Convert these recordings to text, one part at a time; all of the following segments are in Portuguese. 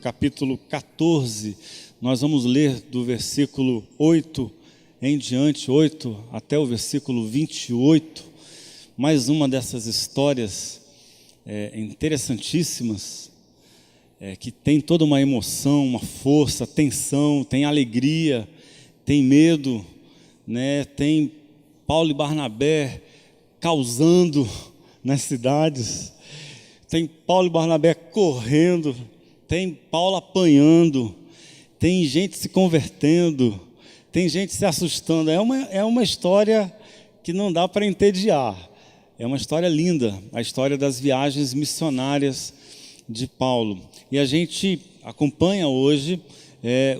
capítulo 14. Nós vamos ler do versículo 8 em diante, 8 até o versículo 28. Mais uma dessas histórias interessantíssimas, que tem toda uma emoção, uma força, tensão, tem alegria, tem medo, né? Tem Paulo e Barnabé causando nas cidades, tem Paulo e Barnabé correndo, tem Paulo apanhando, tem gente se convertendo, tem gente se assustando. É uma história que não dá para entediar. É uma história linda, a história das viagens missionárias de Paulo. E a gente acompanha hoje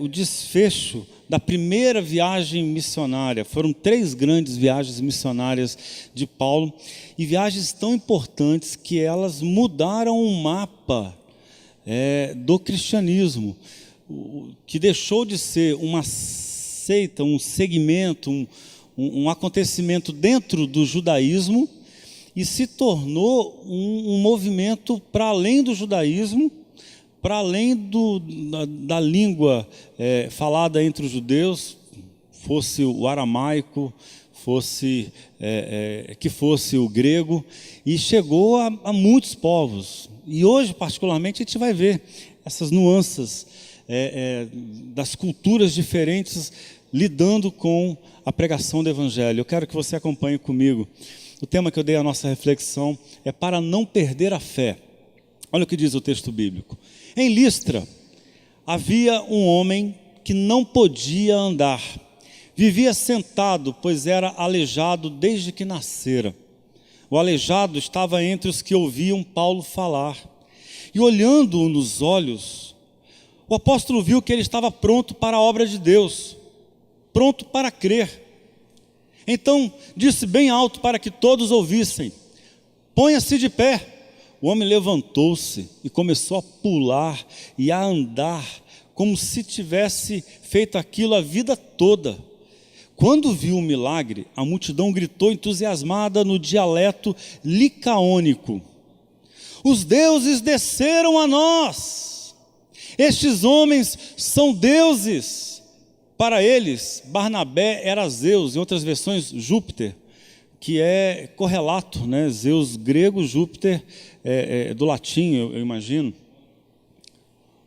o desfecho da primeira viagem missionária. Foram 3 grandes viagens missionárias de Paulo, e viagens tão importantes que elas mudaram o mapa do cristianismo, que deixou de ser uma seita, um segmento, um acontecimento dentro do judaísmo, e se tornou um movimento para além do judaísmo, para além da língua falada entre os judeus, fosse o aramaico, que fosse o grego, e chegou a muitos povos. E hoje, particularmente, a gente vai ver essas nuances das culturas diferentes lidando com a pregação do Evangelho. Eu quero que você acompanhe comigo. O tema que eu dei à nossa reflexão é para não perder a fé. Olha o que diz o texto bíblico. Em Listra havia um homem que não podia andar. Vivia sentado, pois era aleijado desde que nascera. O aleijado estava entre os que ouviam Paulo falar. E olhando-o nos olhos, o apóstolo viu que ele estava pronto para a obra de Deus, pronto para crer. Então disse bem alto para que todos ouvissem: ponha-se de pé. O homem levantou-se e começou a pular e a andar, como se tivesse feito aquilo a vida toda. Quando viu o milagre, a multidão gritou entusiasmada no dialeto licaônico: os deuses desceram a nós! Estes homens são deuses! Para eles, Barnabé era Zeus, em outras versões Júpiter, que é correlato, né? Zeus grego, Júpiter do latim, eu imagino.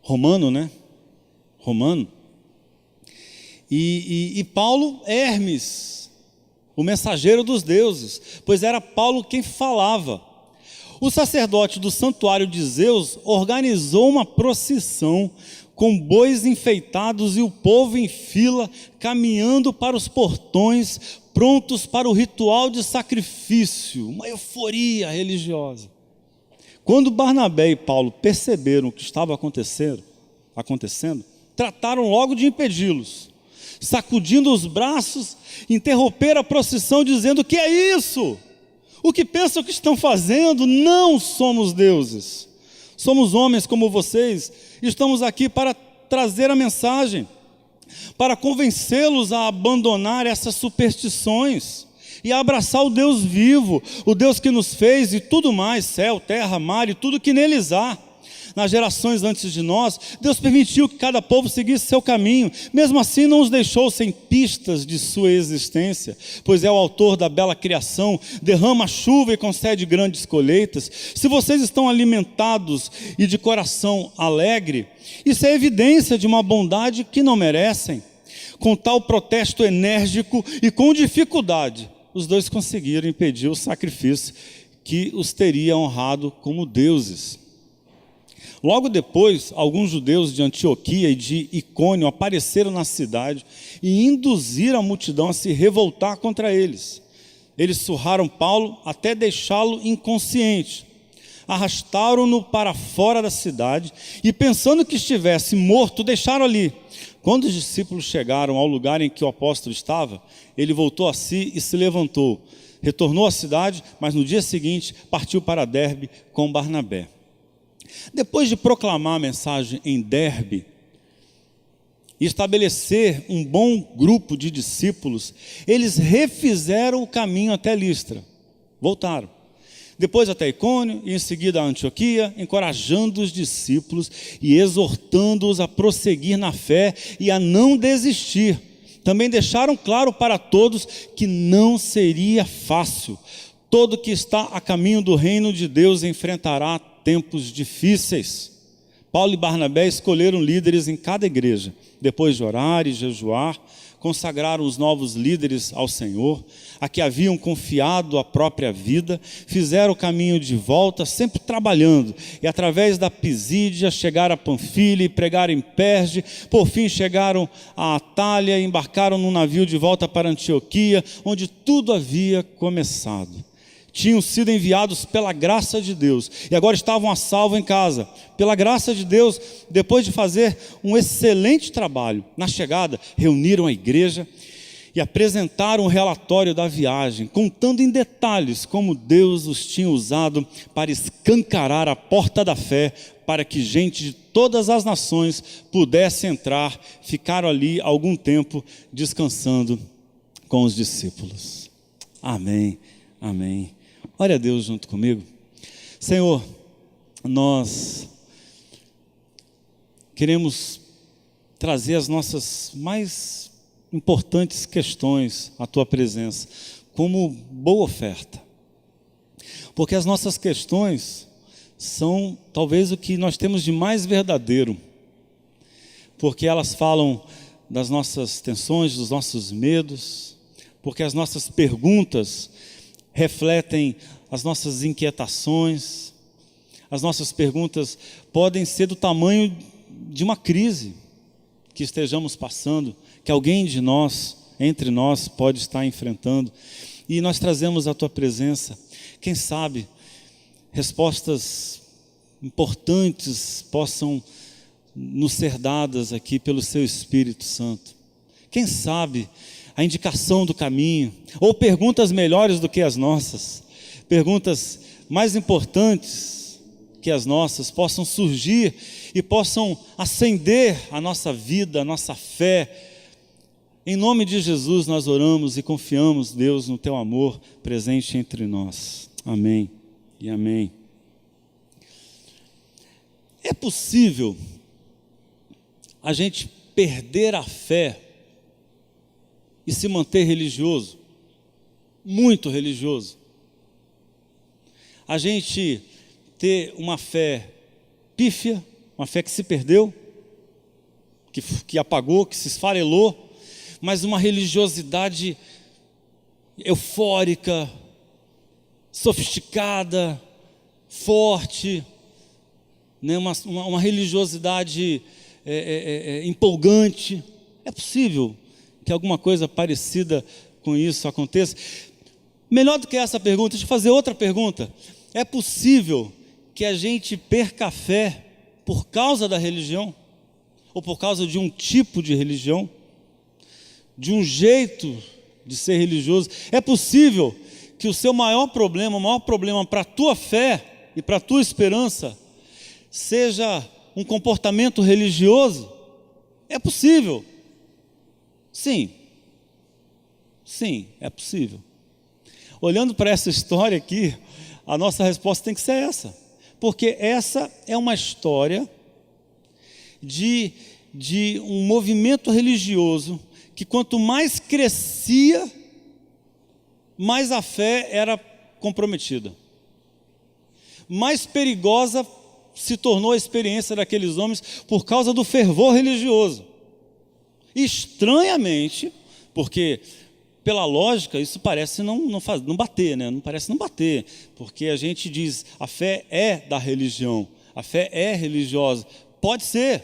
Romano, né? Romano. E Paulo, Hermes, o mensageiro dos deuses, pois era Paulo quem falava. O sacerdote do santuário de Zeus organizou uma procissão com bois enfeitados e o povo em fila, caminhando para os portões, prontos para o ritual de sacrifício, uma euforia religiosa. Quando Barnabé e Paulo perceberam o que estava acontecendo, trataram logo de impedi-los. Sacudindo os braços, interromperam a procissão, dizendo: que é isso? O que pensam que estão fazendo? Não somos deuses, somos homens como vocês. Estamos aqui para trazer a mensagem, para convencê-los a abandonar essas superstições e a abraçar o Deus vivo, o Deus que nos fez e tudo mais, céu, terra, mar e tudo que neles há. Nas gerações antes de nós, Deus permitiu que cada povo seguisse seu caminho, mesmo assim não os deixou sem pistas de sua existência, pois é o autor da bela criação, derrama a chuva e concede grandes colheitas. Se vocês estão alimentados e de coração alegre, isso é evidência de uma bondade que não merecem. Com tal protesto enérgico e com dificuldade, os dois conseguiram impedir o sacrifício que os teria honrado como deuses. Logo depois, alguns judeus de Antioquia e de Icônio apareceram na cidade e induziram a multidão a se revoltar contra eles. Eles surraram Paulo até deixá-lo inconsciente. Arrastaram-no para fora da cidade e, pensando que estivesse morto, deixaram ali. Quando os discípulos chegaram ao lugar em que o apóstolo estava, ele voltou a si e se levantou. Retornou à cidade, mas no dia seguinte partiu para Derbe com Barnabé. Depois de proclamar a mensagem em Derbe e estabelecer um bom grupo de discípulos, eles refizeram o caminho até Listra. Voltaram. Depois até Icônio e em seguida a Antioquia, encorajando os discípulos e exortando-os a prosseguir na fé e a não desistir. Também deixaram claro para todos que não seria fácil. Todo que está a caminho do reino de Deus enfrentará tempos difíceis. Paulo e Barnabé escolheram líderes em cada igreja. Depois de orar e jejuar, consagraram os novos líderes ao Senhor, a que haviam confiado a própria vida, fizeram o caminho de volta, sempre trabalhando, e através da Pisídia chegaram a Panfilha e pregaram em Perge, por fim chegaram a Atália e embarcaram num navio de volta para Antioquia, onde tudo havia começado. Tinham sido enviados pela graça de Deus e agora estavam a salvo em casa. Pela graça de Deus, depois de fazer um excelente trabalho, na chegada, reuniram a igreja e apresentaram o relatório da viagem, contando em detalhes como Deus os tinha usado para escancarar a porta da fé, para que gente de todas as nações pudesse entrar. Ficaram ali algum tempo descansando com os discípulos. Amém, amém. Ore a Deus junto comigo. Senhor, nós queremos trazer as nossas mais importantes questões à Tua presença, como boa oferta. Porque as nossas questões são talvez o que nós temos de mais verdadeiro. Porque elas falam das nossas tensões, dos nossos medos. Porque as nossas perguntas refletem as nossas inquietações. As nossas perguntas podem ser do tamanho de uma crise que estejamos passando, que alguém de nós, entre nós, pode estar enfrentando. E nós trazemos à Tua presença, quem sabe, respostas importantes possam nos ser dadas aqui pelo Seu Espírito Santo. Quem sabe a indicação do caminho, ou perguntas melhores do que as nossas, perguntas mais importantes que as nossas, possam surgir e possam acender a nossa vida, a nossa fé. Em nome de Jesus nós oramos e confiamos, Deus, no Teu amor presente entre nós. Amém e amém. É possível a gente perder a fé e se manter religioso, muito religioso? A gente ter uma fé pífia, uma fé que se perdeu, que apagou, que se esfarelou, mas uma religiosidade eufórica, sofisticada, forte, né? uma religiosidade empolgante. É possível que alguma coisa parecida com isso aconteça? Melhor do que essa pergunta, deixa eu fazer outra pergunta. É possível que a gente perca a fé por causa da religião? Ou por causa de um tipo de religião? De um jeito de ser religioso? É possível que o seu maior problema para a tua fé e para a tua esperança seja um comportamento religioso? É possível. Sim, é possível. Olhando para essa história aqui, a nossa resposta tem que ser essa, porque essa é uma história de um movimento religioso que quanto mais crescia, mais a fé era comprometida, mais perigosa se tornou a experiência daqueles homens por causa do fervor religioso. Estranhamente, porque pela lógica isso parece não bater, né? Parece não bater, porque a gente diz a fé é da religião, a fé é religiosa. Pode ser.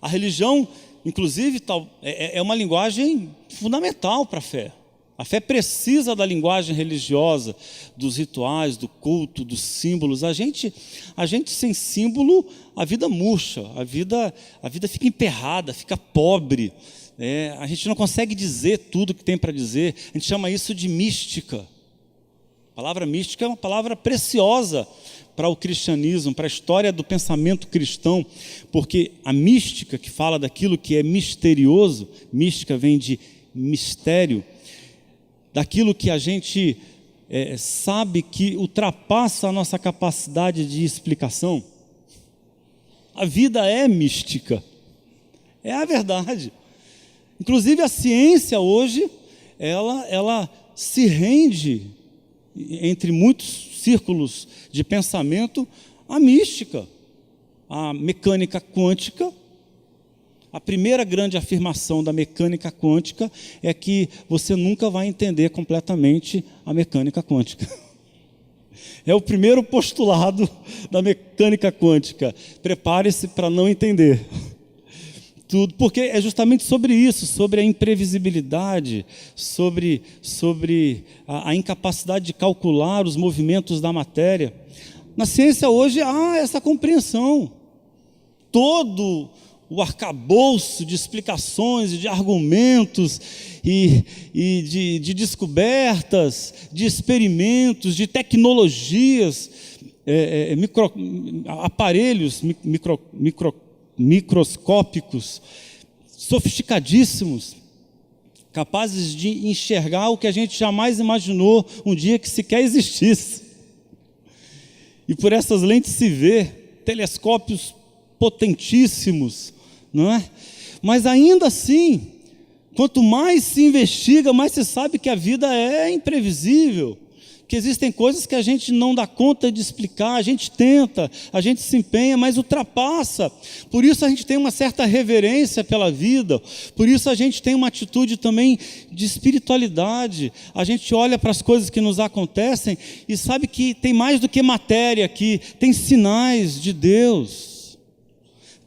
A religião, inclusive, é uma linguagem fundamental para a fé. A fé precisa da linguagem religiosa, dos rituais, do culto, dos símbolos. A gente sem símbolo, a vida murcha, a vida fica emperrada, fica pobre. A gente não consegue dizer tudo que tem para dizer. A gente chama isso de mística. A palavra mística é uma palavra preciosa para o cristianismo, para a história do pensamento cristão, porque a mística, que fala daquilo que é misterioso, mística vem de mistério, daquilo que a gente sabe que ultrapassa a nossa capacidade de explicação? A vida é mística, é a verdade. Inclusive a ciência hoje, ela se rende, entre muitos círculos de pensamento, à mística, à mecânica quântica. A primeira grande afirmação da mecânica quântica é que você nunca vai entender completamente a mecânica quântica. É o primeiro postulado da mecânica quântica. Prepare-se para não entender tudo, porque é justamente sobre isso, sobre a imprevisibilidade, sobre a incapacidade de calcular os movimentos da matéria. Na ciência hoje há essa compreensão. Todo o arcabouço de explicações e de argumentos e de descobertas, de experimentos, de tecnologias, aparelhos microscópicos, sofisticadíssimos, capazes de enxergar o que a gente jamais imaginou um dia que sequer existisse. E por essas lentes se vê telescópios potentíssimos, não é? Mas ainda assim, quanto mais se investiga, mais se sabe que a vida é imprevisível, que existem coisas que a gente não dá conta de explicar, a gente tenta, a gente se empenha, mas ultrapassa. Por isso a gente tem uma certa reverência pela vida, por isso a gente tem uma atitude também de espiritualidade. A gente olha para as coisas que nos acontecem e sabe que tem mais do que matéria aqui, tem sinais de Deus.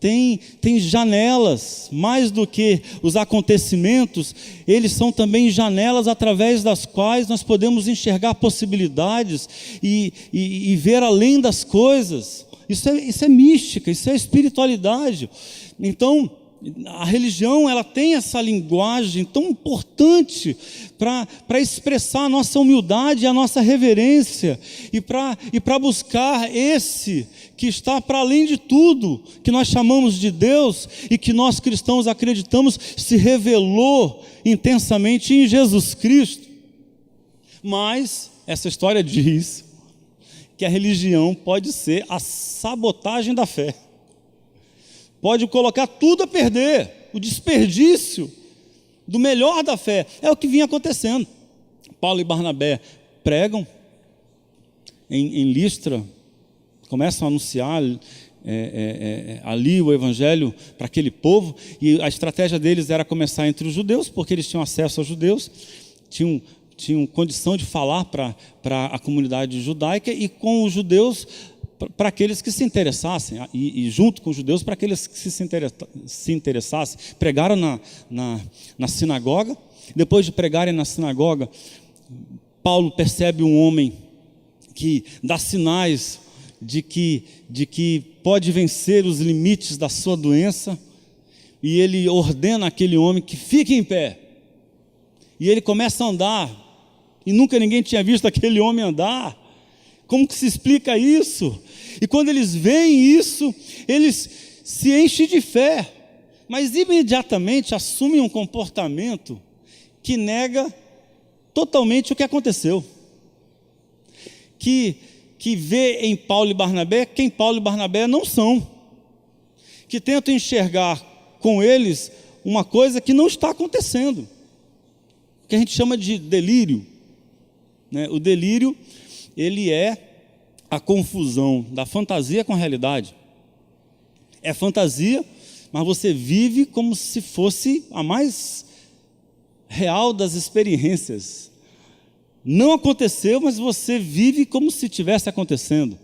Tem janelas, mais do que os acontecimentos, eles são também janelas através das quais nós podemos enxergar possibilidades e ver além das coisas. Isso é mística, isso é espiritualidade. Então, a religião, ela tem essa linguagem tão importante para expressar a nossa humildade e a nossa reverência, e para buscar esse que está para além de tudo que nós chamamos de Deus e que nós cristãos acreditamos se revelou intensamente em Jesus Cristo. Mas essa história diz que a religião pode ser a sabotagem da fé. Pode colocar tudo a perder, o desperdício do melhor da fé. É o que vinha acontecendo. Paulo e Barnabé pregam em Listra, começam a anunciar ali o evangelho para aquele povo, e a estratégia deles era começar entre os judeus, porque eles tinham acesso aos judeus, tinham condição de falar para a comunidade judaica, e com os judeus para aqueles que se interessassem, e junto com os judeus para aqueles que se interessassem. Pregaram na sinagoga. Depois de pregarem na sinagoga, Paulo percebe um homem que dá sinais de que pode vencer os limites da sua doença, e ele ordena aquele homem que fique em pé, e ele começa a andar, e nunca ninguém tinha visto aquele homem andar. Como que se explica isso? E quando eles veem isso, eles se enchem de fé, mas imediatamente assumem um comportamento que nega totalmente o que aconteceu, que vê em Paulo e Barnabé quem Paulo e Barnabé não são, que tentam enxergar com eles uma coisa que não está acontecendo, que a gente chama de delírio, né? O delírio, ele é a confusão da fantasia com a realidade. É fantasia, mas você vive como se fosse a mais real das experiências. Não aconteceu, mas você vive como se estivesse acontecendo.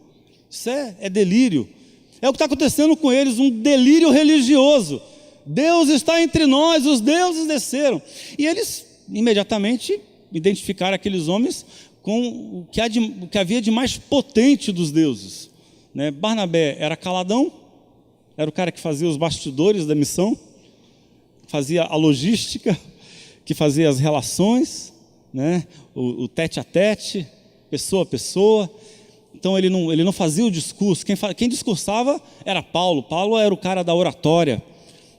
Isso é delírio. É o que está acontecendo com eles, um delírio religioso. Deus está entre nós, os deuses desceram. E eles imediatamente identificaram aqueles homens com o que havia de mais potente dos deuses, né? Barnabé era caladão, era o cara que fazia os bastidores da missão, fazia a logística, que fazia as relações, né? O tete a tete, pessoa a pessoa. Então ele não fazia o discurso. Quem discursava era Paulo. Paulo era o cara da oratória,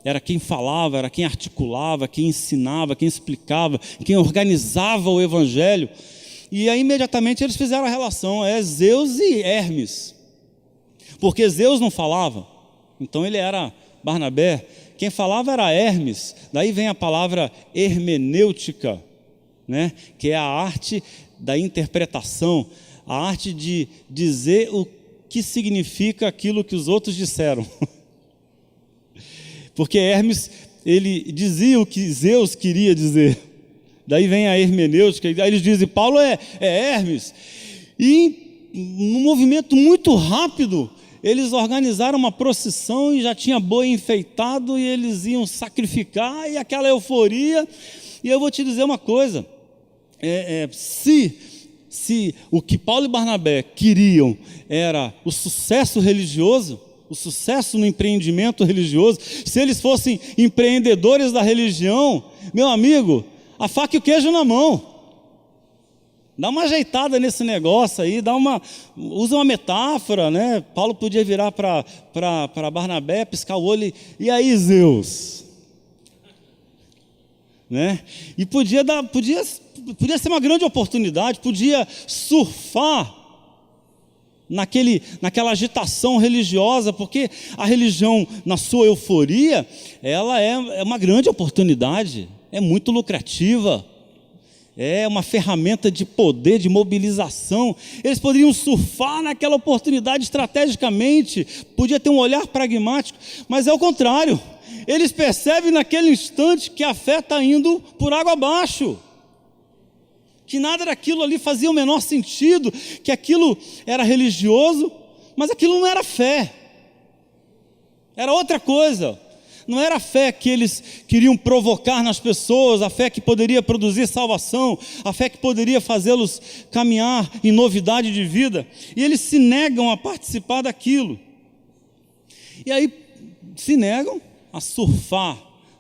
era quem falava, era quem articulava, quem ensinava, quem explicava, quem organizava o evangelho. E aí imediatamente eles fizeram a relação, Zeus e Hermes, porque Zeus não falava, então ele era Barnabé, quem falava era Hermes, daí vem a palavra hermenêutica, né? Que é a arte da interpretação, a arte de dizer o que significa aquilo que os outros disseram. Porque Hermes, ele dizia o que Zeus queria dizer. Daí vem a hermenêutica, e aí eles dizem, Paulo é Hermes. E num movimento muito rápido, eles organizaram uma procissão e já tinha boi enfeitado e eles iam sacrificar, e aquela euforia. E eu vou te dizer uma coisa, se o que Paulo e Barnabé queriam era o sucesso religioso, o sucesso no empreendimento religioso, se eles fossem empreendedores da religião, meu amigo, a faca e o queijo na mão. Dá uma ajeitada nesse negócio aí, usa uma metáfora, né? Paulo podia virar para Barnabé, piscar o olho e aí, Zeus? Né? E podia ser uma grande oportunidade, podia surfar naquela agitação religiosa, porque a religião, na sua euforia, ela é uma grande oportunidade, é muito lucrativa, é uma ferramenta de poder, de mobilização. Eles poderiam surfar naquela oportunidade estrategicamente, podia ter um olhar pragmático, mas é o contrário. Eles percebem naquele instante que a fé está indo por água abaixo, que nada daquilo ali fazia o menor sentido, que aquilo era religioso, mas aquilo não era fé, era outra coisa. Não era a fé que eles queriam provocar nas pessoas, a fé que poderia produzir salvação, a fé que poderia fazê-los caminhar em novidade de vida, e eles se negam a participar daquilo, e aí se negam a surfar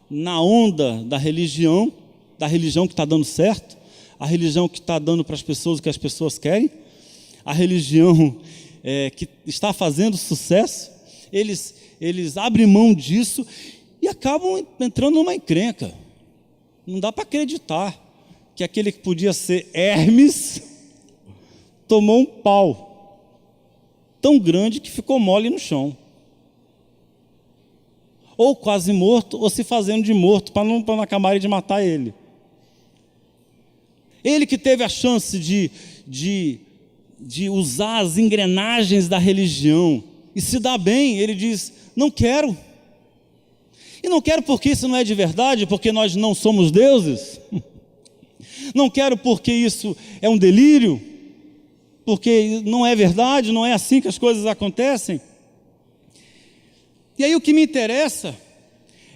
na onda da religião que está dando certo, a religião que está dando para as pessoas o que as pessoas querem, a religião que está fazendo sucesso. Eles abrem mão disso e acabam entrando numa encrenca. Não dá para acreditar que aquele que podia ser Hermes tomou um pau tão grande que ficou mole no chão, ou quase morto, ou se fazendo de morto para não acabarem de matar ele. Ele que teve a chance de usar as engrenagens da religião e se dá bem, ele diz, não quero. E não quero porque isso não é de verdade, porque nós não somos deuses. Não quero porque isso é um delírio, porque não é verdade, não é assim que as coisas acontecem. E aí o que me interessa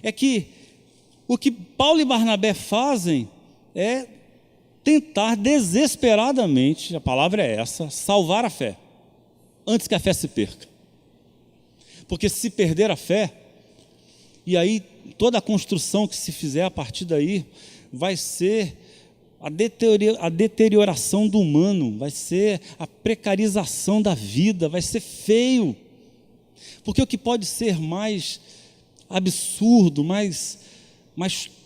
é que o que Paulo e Barnabé fazem é tentar desesperadamente, a palavra é essa, salvar a fé, antes que a fé se perca. Porque se perder a fé, e aí toda a construção que se fizer a partir daí, vai ser a deterioração do humano, vai ser a precarização da vida, vai ser feio. Porque o que pode ser mais absurdo, mais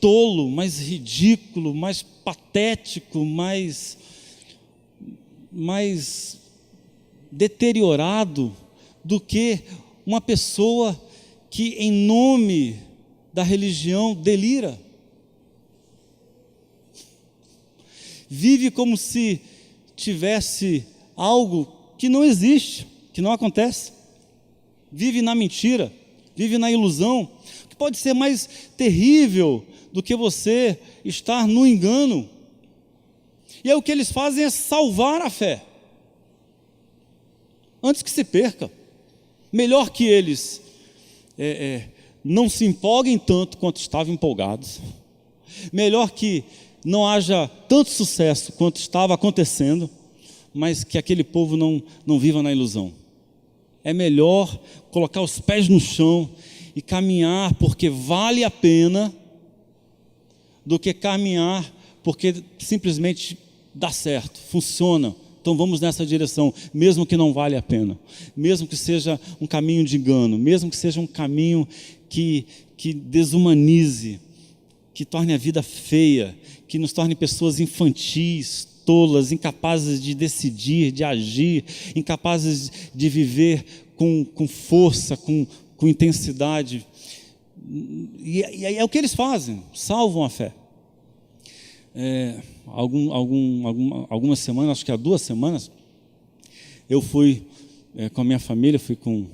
tolo, mais ridículo, mais patético, mais deteriorado do que uma pessoa que em nome da religião delira, vive como se tivesse algo que não existe, que não acontece, vive na mentira, vive na ilusão, que pode ser mais terrível do que você estar no engano. E aí o que eles fazem é salvar a fé, antes que se perca. Melhor que eles não se empolguem tanto quanto estavam empolgados, melhor que não haja tanto sucesso quanto estava acontecendo, mas que aquele povo não viva na ilusão. É melhor colocar os pés no chão e caminhar porque vale a pena, do que caminhar porque simplesmente dá certo, funciona. Então vamos nessa direção, mesmo que não vale a pena, mesmo que seja um caminho de engano, mesmo que seja um caminho que desumanize, que torne a vida feia, que nos torne pessoas infantis, tolas, incapazes de decidir, de agir, incapazes de viver com força, com intensidade. E é o que eles fazem, salvam a fé. Algumas semanas, acho que há 2 semanas, eu fui com a minha família, fui com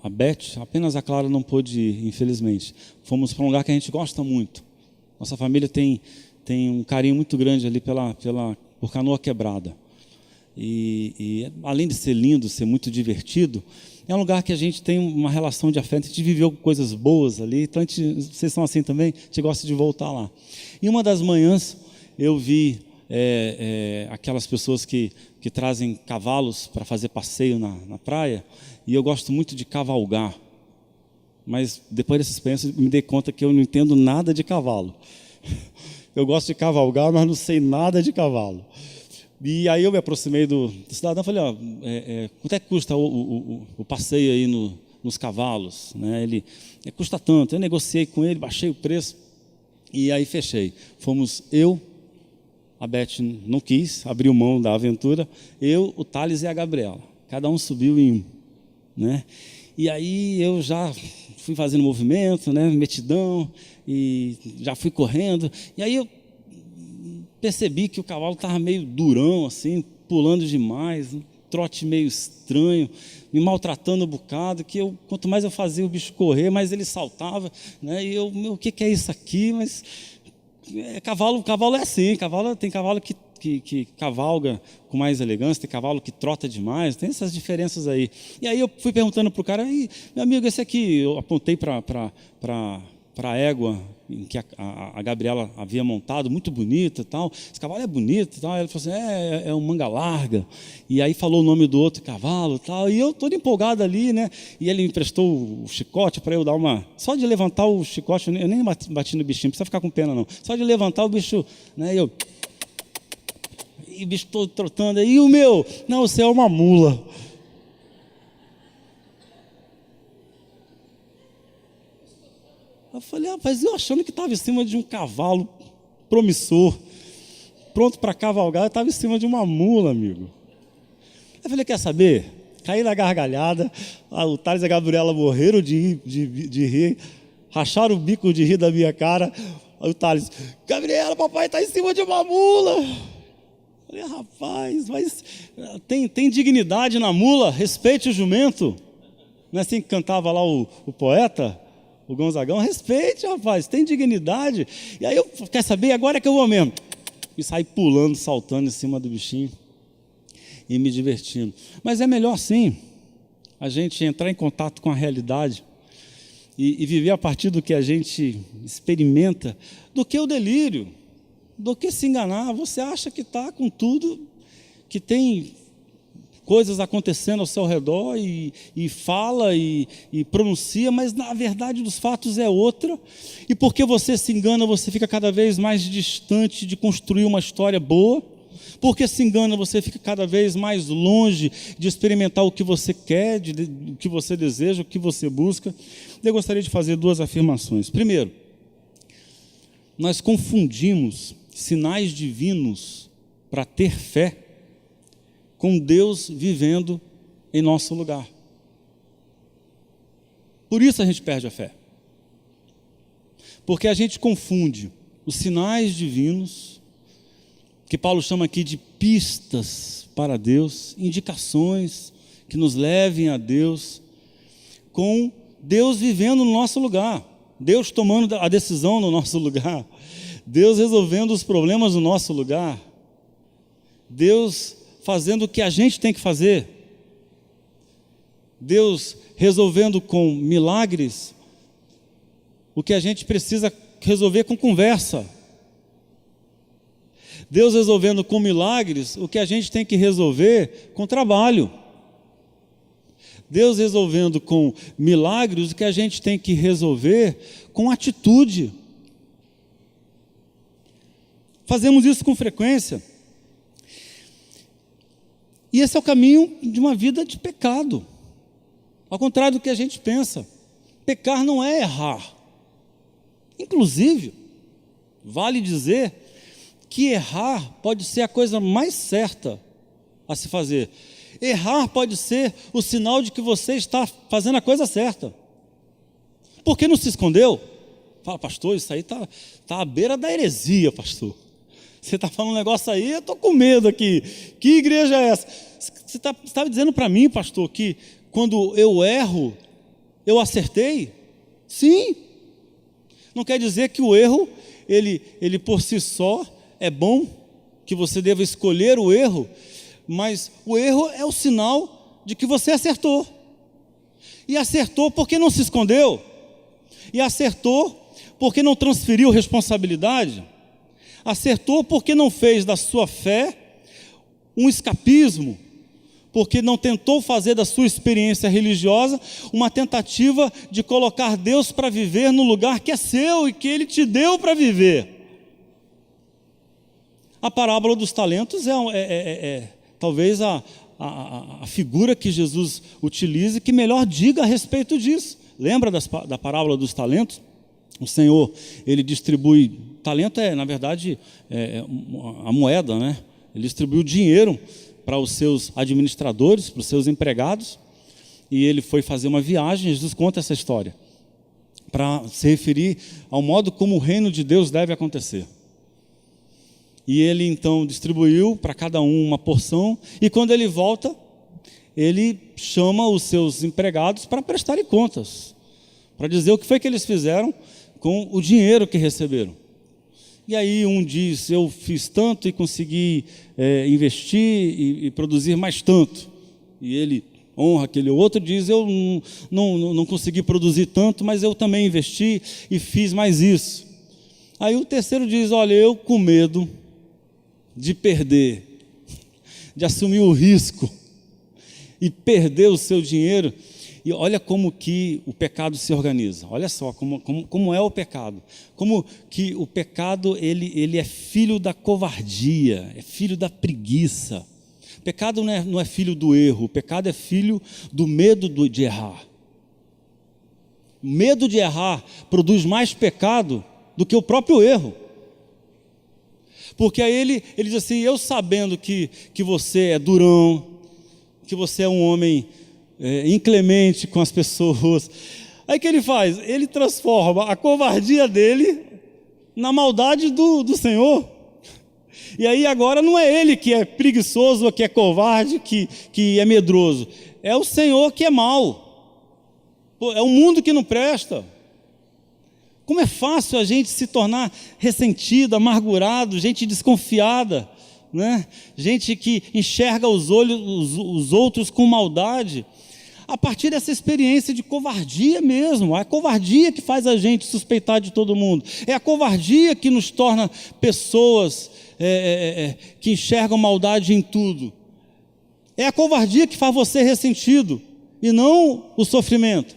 a Beth, apenas a Clara não pôde ir, infelizmente. Fomos para um lugar que a gente gosta muito. Nossa família tem um carinho muito grande ali por Canoa Quebrada. E além de ser lindo, ser muito divertido, é um lugar que a gente tem uma relação de afeto, a gente viveu coisas boas ali, então vocês são assim também, a gente gosta de voltar lá. E uma das manhãs eu vi aquelas pessoas que trazem cavalos para fazer passeio na praia, e eu gosto muito de cavalgar, mas depois dessa experiência me dei conta que eu não entendo nada de cavalo. Eu gosto de cavalgar, mas não sei nada de cavalo. E aí eu me aproximei do cidadão e falei, quanto é que custa o passeio aí nos cavalos? Né? Ele, custa tanto. Eu negociei com ele, baixei o preço e aí fechei. Fomos a Beth não quis, abriu mão da aventura, eu, o Thales e a Gabriela. Cada um subiu em um. Né? E aí eu já fui fazendo movimento, né, metidão, e já fui correndo. E aí eu percebi que o cavalo estava meio durão, assim, pulando demais, um trote meio estranho, me maltratando um bocado, que quanto mais eu fazia o bicho correr, mais ele saltava, né? E eu, o que é isso aqui? Mas cavalo é assim, tem cavalo que cavalga com mais elegância, tem cavalo que trota demais, tem essas diferenças aí. E aí eu fui perguntando para o cara, meu amigo, esse aqui, eu apontei para a égua em que a Gabriela havia montado, muito bonita e tal, esse cavalo é bonito e tal. Ele falou assim, é um manga larga, e aí falou o nome do outro cavalo e tal, e eu todo empolgado ali, né, e ele me emprestou o chicote para eu dar só de levantar o chicote, eu nem bati no bichinho, não precisa ficar com pena não, só de levantar o bicho, né, e o bicho todo trotando, e o meu, não, você é uma mula. Eu falei, rapaz, eu achando que estava em cima de um cavalo promissor, pronto para cavalgar, eu estava em cima de uma mula, amigo. Eu falei, quer saber? Caí na gargalhada, o Thales e a Gabriela morreram de rir, racharam o bico de rir da minha cara. Aí o Thales, Gabriela, papai está em cima de uma mula. Eu falei, rapaz, mas tem dignidade na mula, respeite o jumento. Não é assim que cantava lá o poeta? O Gonzagão, respeite, rapaz, tem dignidade. E aí eu, quer saber, agora é que eu vou mesmo. E saí pulando, saltando em cima do bichinho e me divertindo. Mas é melhor sim, a gente entrar em contato com a realidade e viver a partir do que a gente experimenta, do que o delírio, do que se enganar. Você acha que está com tudo, que tem coisas acontecendo ao seu redor e fala e pronuncia, mas na verdade dos fatos é outra, e porque você se engana, você fica cada vez mais distante de construir uma história boa, porque se engana, você fica cada vez mais longe de experimentar o que você quer, o que você deseja, o que você busca. Eu gostaria de fazer 2 afirmações. Primeiro, nós confundimos sinais divinos para ter fé com Deus vivendo em nosso lugar. Por isso a gente perde a fé. Porque a gente confunde os sinais divinos, que Paulo chama aqui de pistas para Deus, indicações que nos levem a Deus, com Deus vivendo no nosso lugar, Deus tomando a decisão no nosso lugar, Deus resolvendo os problemas no nosso lugar, Deus fazendo o que a gente tem que fazer, Deus resolvendo com milagres o que a gente precisa resolver com conversa, Deus resolvendo com milagres o que a gente tem que resolver com trabalho, Deus resolvendo com milagres o que a gente tem que resolver com atitude. Fazemos isso com frequência. E esse é o caminho de uma vida de pecado. Ao contrário do que a gente pensa. Pecar não é errar. Inclusive, vale dizer que errar pode ser a coisa mais certa a se fazer. Errar pode ser o sinal de que você está fazendo a coisa certa. Por que não se escondeu? Fala, pastor, isso aí está à beira da heresia, pastor. Você está falando um negócio aí, eu estou com medo aqui. Que igreja é essa? Você está dizendo para mim, pastor, que quando eu erro, eu acertei? Sim. Não quer dizer que o erro, ele por si só é bom, que você deva escolher o erro, mas o erro é o sinal de que você acertou. E acertou porque não se escondeu. E acertou porque não transferiu responsabilidade. Acertou porque não fez da sua fé um escapismo, porque não tentou fazer da sua experiência religiosa uma tentativa de colocar Deus para viver no lugar que é seu e que Ele te deu para viver. A parábola dos talentos é talvez a figura que Jesus utilize que melhor diga a respeito disso. Lembra da parábola dos talentos? O Senhor, Ele distribui, talento na verdade, a moeda, né? Ele distribuiu dinheiro para os seus administradores, para os seus empregados, e ele foi fazer uma viagem. Jesus conta essa história, para se referir ao modo como o reino de Deus deve acontecer. E ele então distribuiu para cada um uma porção, e quando ele volta, ele chama os seus empregados para prestarem contas, para dizer o que foi que eles fizeram com o dinheiro que receberam. E aí um diz, eu fiz tanto e consegui investir e produzir mais tanto. E ele honra aquele outro, diz, eu não consegui produzir tanto, mas eu também investi e fiz mais isso. Aí o terceiro diz, olha, eu com medo de perder, de assumir o risco e perder o seu dinheiro. E olha como que o pecado se organiza. Olha só como é o pecado. Como que o pecado ele é filho da covardia, é filho da preguiça. O pecado não é filho do erro, o pecado é filho do medo de errar. O medo de errar produz mais pecado do que o próprio erro. Porque aí ele diz assim, eu sabendo que você é durão, que você é um homem inclemente com as pessoas. Aí o que ele faz? Ele transforma a covardia dele na maldade do Senhor. E aí agora não é ele que é preguiçoso, que é covarde, que é medroso. É o Senhor que é mau. É o mundo que não presta. Como é fácil a gente se tornar ressentido, amargurado, gente desconfiada, né? Gente que enxerga os outros com maldade. A partir dessa experiência de covardia mesmo, é a covardia que faz a gente suspeitar de todo mundo, é a covardia que nos torna pessoas que enxergam maldade em tudo, é a covardia que faz você ressentido, e não o sofrimento,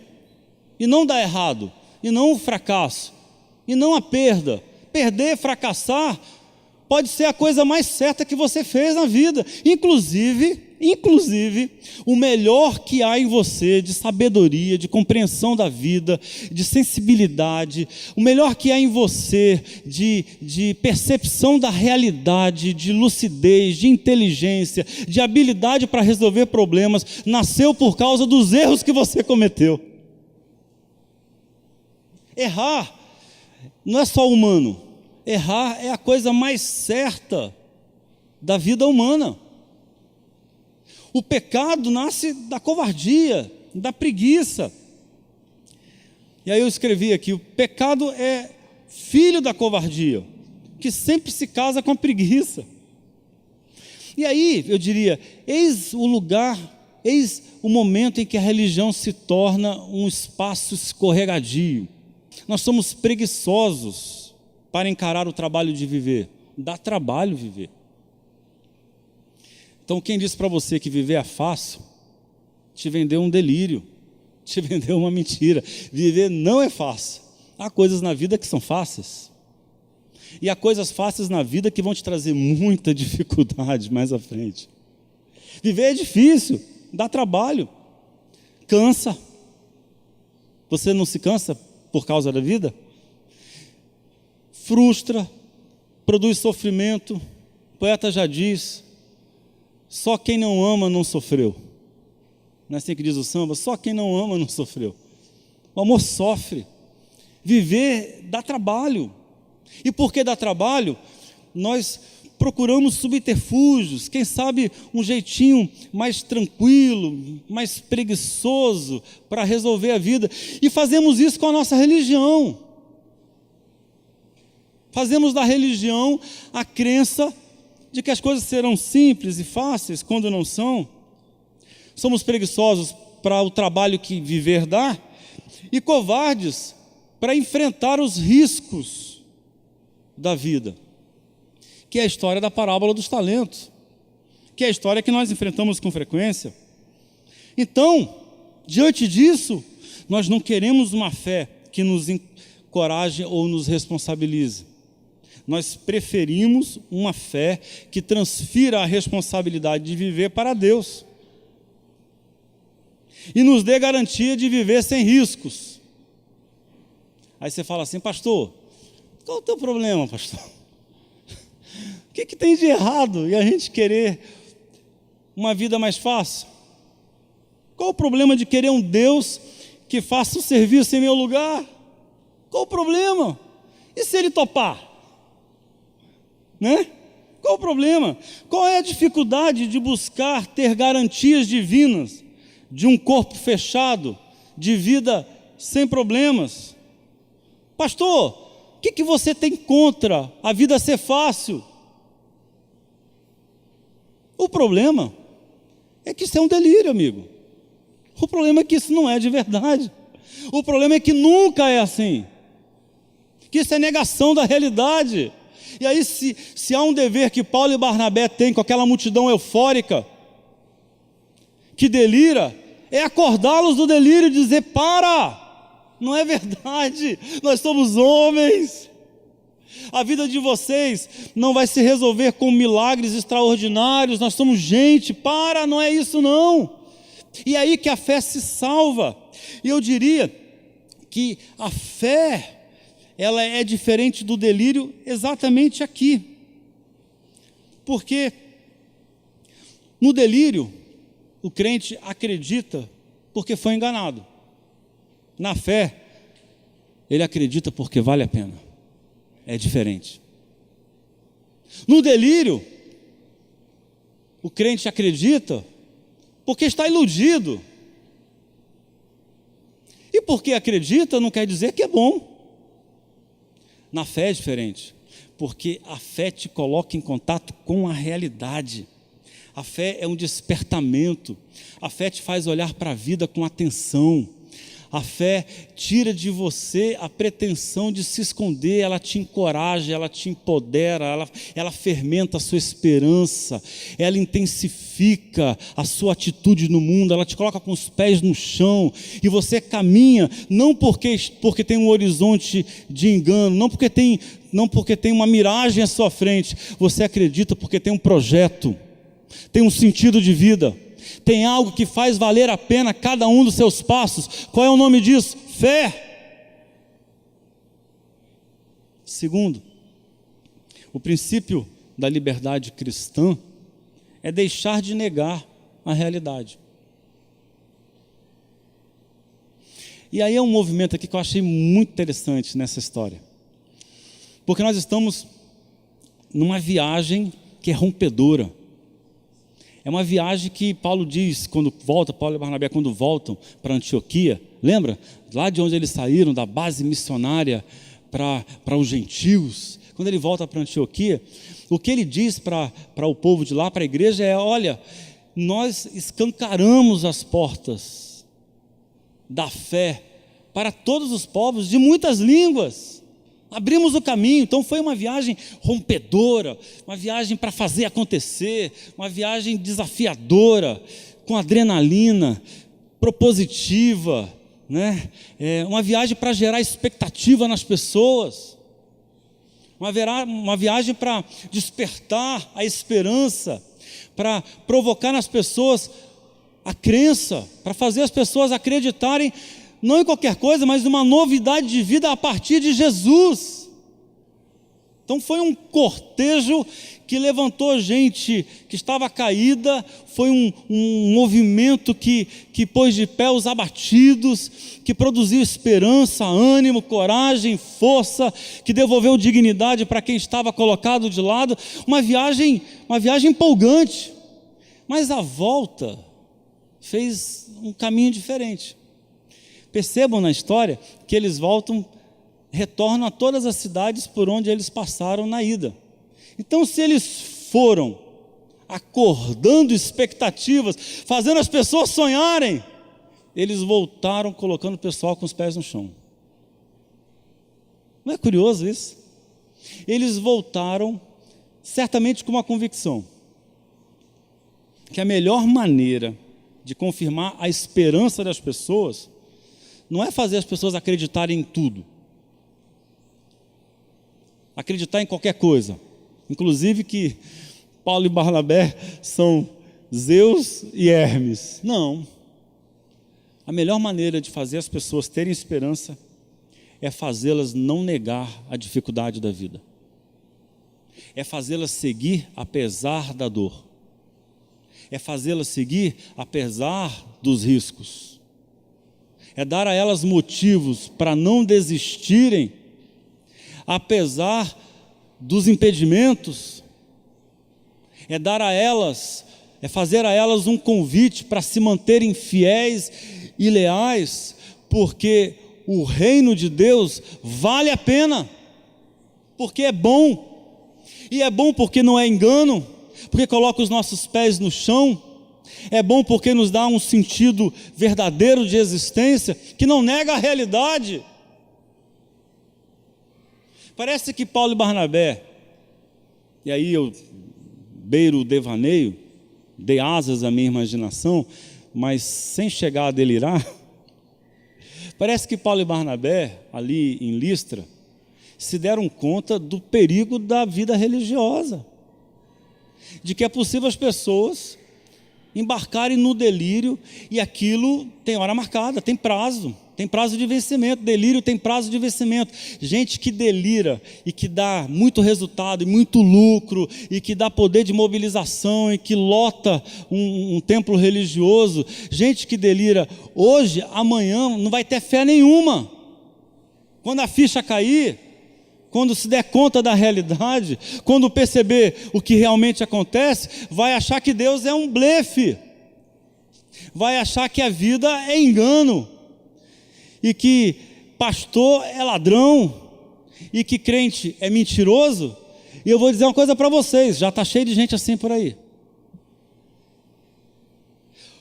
e não dar errado, e não o fracasso, e não a perda. Perder, fracassar, pode ser a coisa mais certa que você fez na vida, inclusive, o melhor que há em você de sabedoria, de compreensão da vida, de sensibilidade, o melhor que há em você de percepção da realidade, de lucidez, de inteligência, de habilidade para resolver problemas, nasceu por causa dos erros que você cometeu. Errar não é só humano, errar é a coisa mais certa da vida humana. O pecado nasce da covardia, da preguiça. E aí eu escrevi aqui, o pecado é filho da covardia, que sempre se casa com a preguiça. E aí eu diria, eis o momento em que a religião se torna um espaço escorregadio. Nós somos preguiçosos para encarar o trabalho de viver. Dá trabalho viver. Então quem disse para você que viver é fácil, te vendeu um delírio, te vendeu uma mentira. Viver não é fácil. Há coisas na vida que são fáceis. E há coisas fáceis na vida que vão te trazer muita dificuldade mais à frente. Viver é difícil, dá trabalho, cansa. Você não se cansa por causa da vida? Frustra, produz sofrimento. O poeta já diz: só quem não ama não sofreu. Não é assim que diz o samba? Só quem não ama não sofreu. O amor sofre. Viver dá trabalho. E porque dá trabalho, nós procuramos subterfúgios, quem sabe um jeitinho mais tranquilo, mais preguiçoso para resolver a vida. E fazemos isso com a nossa religião. Fazemos da religião a crença de que as coisas serão simples e fáceis quando não são. Somos preguiçosos para o trabalho que viver dá e covardes para enfrentar os riscos da vida, que é a história da parábola dos talentos, que é a história que nós enfrentamos com frequência. Então, diante disso, nós não queremos uma fé que nos encoraje ou nos responsabilize. Nós preferimos uma fé que transfira a responsabilidade de viver para Deus e nos dê garantia de viver sem riscos. Aí você fala assim: pastor, qual é o teu problema, pastor? O que tem de errado em a gente querer uma vida mais fácil? Qual o problema de querer um Deus que faça o serviço em meu lugar? Qual o problema? E se ele topar? Né? Qual o problema? Qual é a dificuldade de buscar ter garantias divinas de um corpo fechado, de vida sem problemas? Pastor, o que você tem contra a vida ser fácil? O problema é que isso é um delírio, amigo. O problema é que isso não é de verdade. O problema é que nunca é assim. Que isso é negação da realidade. E aí, se há um dever que Paulo e Barnabé têm com aquela multidão eufórica, que delira, é acordá-los do delírio e dizer: para, não é verdade, nós somos homens. A vida de vocês não vai se resolver com milagres extraordinários, nós somos gente, para, não é isso não. E aí que a fé se salva. E eu diria que a fé, ela é diferente do delírio exatamente aqui. Porque no delírio, o crente acredita porque foi enganado. Na fé, ele acredita porque vale a pena. É diferente. No delírio, o crente acredita porque está iludido. E porque acredita não quer dizer que é bom. Na fé é diferente, porque a fé te coloca em contato com a realidade. A fé é um despertamento. A fé te faz olhar para a vida com atenção. A fé tira de você a pretensão de se esconder, ela te encoraja, ela te empodera, ela fermenta a sua esperança, ela intensifica a sua atitude no mundo, ela te coloca com os pés no chão, e você caminha, não porque tem um horizonte de engano, não porque tem uma miragem à sua frente, você acredita porque tem um projeto, tem um sentido de vida, tem algo que faz valer a pena cada um dos seus passos. Qual é o nome disso? Fé. Segundo, o princípio da liberdade cristã é deixar de negar a realidade. E aí é um movimento aqui que eu achei muito interessante nessa história, porque nós estamos numa viagem que é rompedora. É uma viagem que Paulo diz, Paulo e Barnabé, quando voltam para Antioquia, lembra? Lá de onde eles saíram, da base missionária para os gentios. Quando ele volta para Antioquia, o que ele diz para o povo de lá, para a igreja, é: olha, nós escancaramos as portas da fé para todos os povos de muitas línguas. Abrimos o caminho. Então foi uma viagem rompedora, uma viagem para fazer acontecer, uma viagem desafiadora, com adrenalina, propositiva, né? Uma viagem para gerar expectativa nas pessoas, uma viagem para despertar a esperança, para provocar nas pessoas a crença, para fazer as pessoas acreditarem não em qualquer coisa, mas numa novidade de vida a partir de Jesus. Então foi um cortejo que levantou gente que estava caída, foi um movimento que pôs de pé os abatidos, que produziu esperança, ânimo, coragem, força, que devolveu dignidade para quem estava colocado de lado. Uma viagem empolgante, mas a volta fez um caminho diferente. Percebam na história que eles retornam a todas as cidades por onde eles passaram na ida. Então, se eles foram acordando expectativas, fazendo as pessoas sonharem, eles voltaram colocando o pessoal com os pés no chão. Não é curioso isso? Eles voltaram certamente com uma convicção, que a melhor maneira de confirmar a esperança das pessoas não é fazer as pessoas acreditarem em tudo, acreditar em qualquer coisa, inclusive que Paulo e Barnabé são Zeus e Hermes. Não. A melhor maneira de fazer as pessoas terem esperança é fazê-las não negar a dificuldade da vida, é fazê-las seguir apesar da dor, é fazê-las seguir apesar dos riscos, é dar a elas motivos para não desistirem apesar dos impedimentos, é fazer a elas um convite para se manterem fiéis e leais, porque o reino de Deus vale a pena, porque é bom, e é bom porque não é engano, porque coloca os nossos pés no chão, é bom porque nos dá um sentido verdadeiro de existência, que não nega a realidade. Parece que Paulo e Barnabé, e aí eu beiro o devaneio, dei asas à minha imaginação, mas sem chegar a delirar, parece que Paulo e Barnabé, ali em Listra, se deram conta do perigo da vida religiosa, de que é possível as pessoas embarcarem no delírio, e aquilo tem hora marcada, tem prazo de vencimento. Delírio tem prazo de vencimento. Gente que delira e que dá muito resultado e muito lucro, e que dá poder de mobilização, e que lota um templo religioso, gente que delira hoje, amanhã não vai ter fé nenhuma. Quando a ficha cair, quando se der conta da realidade, quando perceber o que realmente acontece, vai achar que Deus é um blefe, vai achar que a vida é engano, e que pastor é ladrão, e que crente é mentiroso. E eu vou dizer uma coisa para vocês, já está cheio de gente assim por aí.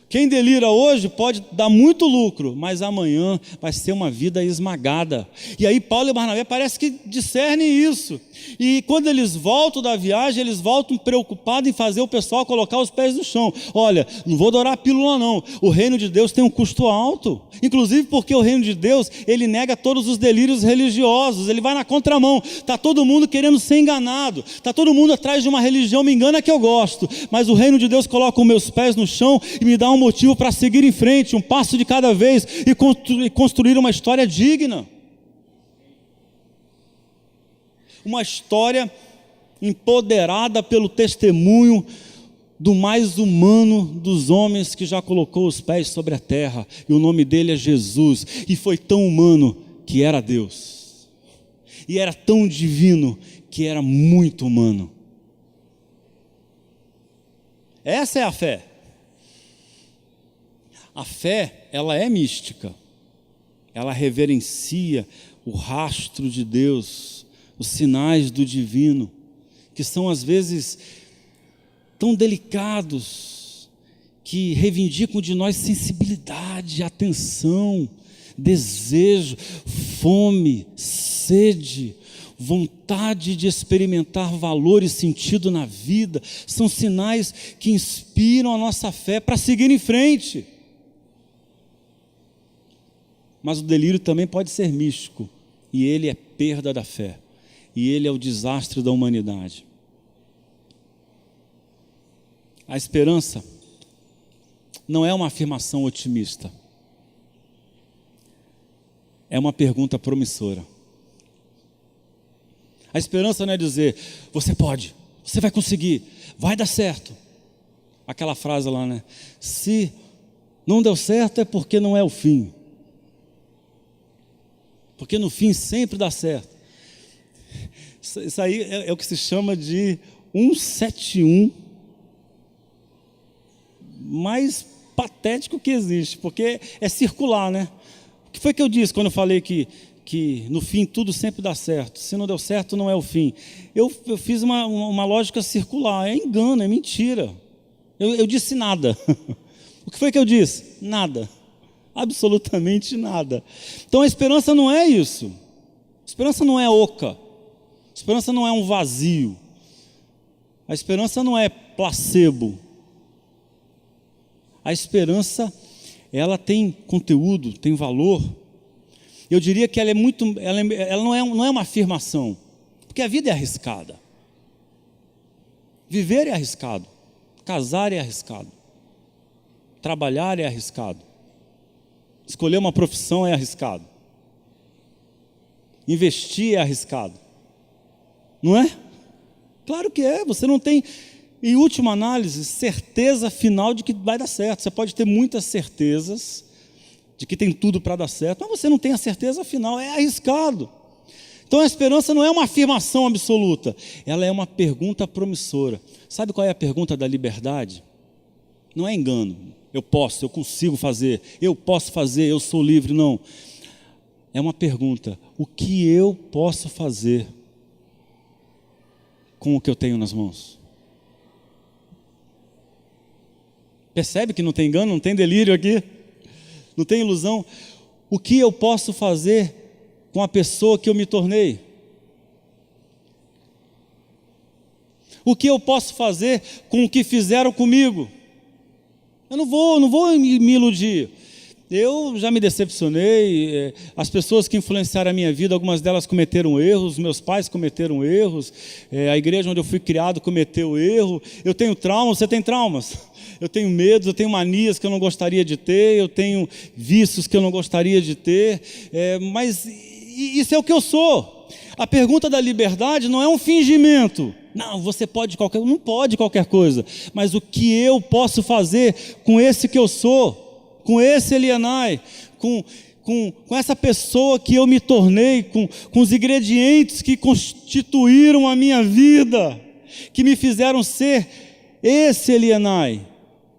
Quem delira hoje pode dar muito lucro, mas amanhã vai ser uma vida esmagada. E aí Paulo e Barnabé parece que discernem isso. E quando eles voltam da viagem, eles voltam preocupados em fazer o pessoal colocar os pés no chão. Olha, não vou dourar a pílula não, o reino de Deus tem um custo alto. Inclusive porque o reino de Deus, ele nega todos os delírios religiosos, ele vai na contramão. Está todo mundo querendo ser enganado, está todo mundo atrás de uma religião, me engana que eu gosto, mas o reino de Deus coloca os meus pés no chão e me dá um motivo para seguir em frente, um passo de cada vez, e construir uma história digna, uma história empoderada pelo testemunho do mais humano dos homens que já colocou os pés sobre a terra, e o nome dele é Jesus, e foi tão humano que era Deus, e era tão divino que era muito humano. Essa é a fé. A fé, ela é mística, ela reverencia o rastro de Deus, os sinais do divino, que são às vezes tão delicados, que reivindicam de nós sensibilidade, atenção, desejo, fome, sede, vontade de experimentar valor e sentido na vida. São sinais que inspiram a nossa fé para seguir em frente. Mas o delírio também pode ser místico, e ele é perda da fé, e ele é o desastre da humanidade. A esperança não é uma afirmação otimista, é uma pergunta promissora. A esperança não é dizer, você pode, você vai conseguir, vai dar certo. Aquela frase lá, né? Se não deu certo é porque não é o fim. Porque no fim sempre dá certo. Isso aí é o que se chama de 171 mais patético que existe, porque é circular, né? O que foi que eu disse quando eu falei que no fim tudo sempre dá certo? Se não deu certo, não é o fim. Eu fiz uma lógica circular, é engano, é mentira. Eu disse nada. O que foi que eu disse? Nada. Absolutamente nada. Então a esperança não é isso. A esperança não é oca. A esperança não é um vazio. A esperança não é placebo. A esperança, ela tem conteúdo, tem valor. Eu diria que ela não é uma afirmação, porque a vida é arriscada. Viver é arriscado, casar é arriscado, trabalhar é arriscado, escolher uma profissão é arriscado, investir é arriscado, não é? Claro que é. Você não tem, em última análise, certeza final de que vai dar certo. Você pode ter muitas certezas de que tem tudo para dar certo, mas você não tem a certeza final, é arriscado. Então a esperança não é uma afirmação absoluta, ela é uma pergunta promissora. Sabe qual é a pergunta da liberdade? Não é engano, eu posso, eu consigo fazer, eu posso fazer, eu sou livre, não. É uma pergunta, o que eu posso fazer com o que eu tenho nas mãos? Percebe que não tem engano, não tem delírio aqui? Não tem ilusão? O que eu posso fazer com a pessoa que eu me tornei? O que eu posso fazer com o que fizeram comigo? Eu não vou me iludir. Eu já me decepcionei, as pessoas que influenciaram a minha vida, algumas delas cometeram erros, meus pais cometeram erros, a igreja onde eu fui criado cometeu erro. Eu tenho traumas, você tem traumas? Eu tenho medos, eu tenho manias que eu não gostaria de ter, eu tenho vícios que eu não gostaria de ter, mas isso é o que eu sou. A pergunta da liberdade não é um fingimento. Não, você pode não pode qualquer coisa, mas o que eu posso fazer com esse que eu sou, com esse Elianai, com essa pessoa que eu me tornei, com os ingredientes que constituíram a minha vida, que me fizeram ser esse Elianai,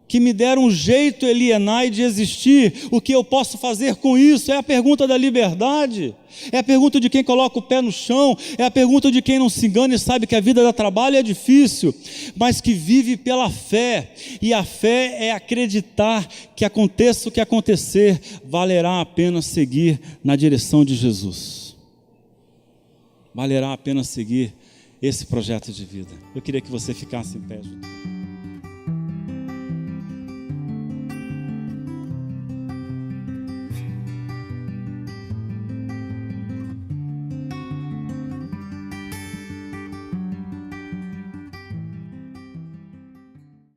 que me deram um jeito Elianai de existir. O que eu posso fazer com isso? É a pergunta da liberdade, é a pergunta de quem coloca o pé no chão, é a pergunta de quem não se engana e sabe que a vida dá trabalho, é difícil, mas que vive pela fé, e a fé é acreditar que aconteça o que acontecer, valerá a pena seguir na direção de Jesus, valerá a pena seguir esse projeto de vida. Eu queria que você ficasse em pé junto.